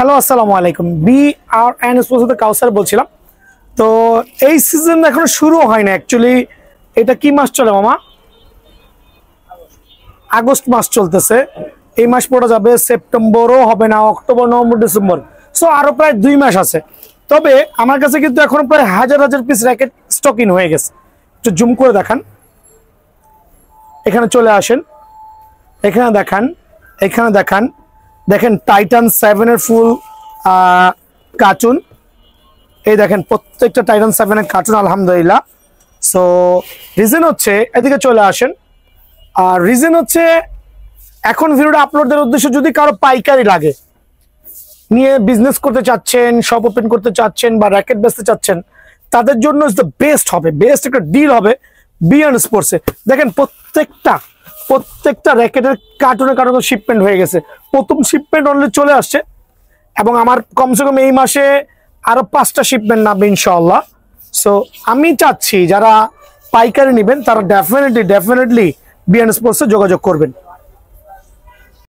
Hello আসসালামু আলাইকুম। BRN sports কাউসার বলছিলাম। তো এই সিজন এখনো শুরু হয় না অ্যাকচুয়ালি। এটা কি মাস চলে মামা? আগস্ট মাস চলতেছে। এই মাস পড়ে যাবে, সেপ্টেম্বরও হবে না, অক্টোবর নভেম্বর ডিসেম্বর, সো আরো প্রায় 2 মাস আছে। তবে আমার কাছে কিন্তু এখন প্রায় হাজার হাজার পিস র্যাকেট স্টক ইন হয়ে গেছে। একটু জুম করে দেখান, এখানে চলে আসেন, এখানে দেখান, এখানে দেখান। দেখেন টাইটান 7 এর ফুল কার্টুন, এই দেখেন প্রত্যেকটা টাইটান 7 এর কার্টুন আলহামদুলিল্লাহ। সো রিজন হচ্ছে, এদিকে চলে আসেন, আর রিজন হচ্ছে এখন ভিডিওটা আপলোড দেওয়ার উদ্দেশ্য, যদি কারো পাইকারি লাগে, নিয়ে বিজনেস করতে চাচ্ছেন, শপ ওপেন করতে চাচ্ছেন বা র্যাকেট বেচতে চাচ্ছেন, তাদের জন্য দ্য বেস্ট হবে, বেস্ট একটা ডিল হবে BRN স্পোর্টসে। দেখেন প্রত্যেকটা র্যাকেটের কার্টুনে কার্টুনে শিপমেন্ট হয়ে গেছে। প্রথম শিপমেন্ট অলরেডি চলে আসছে এবং আমার কমসে কম এই মাসে আরো 5টা শিপমেন্ট নামবে ইনশাআল্লাহ। সো আমি চাচ্ছি যারা পাইকারি নেবেন তারা ডেফিনেটলি BRN স্পোর্টসে যোগাযোগ করবেন।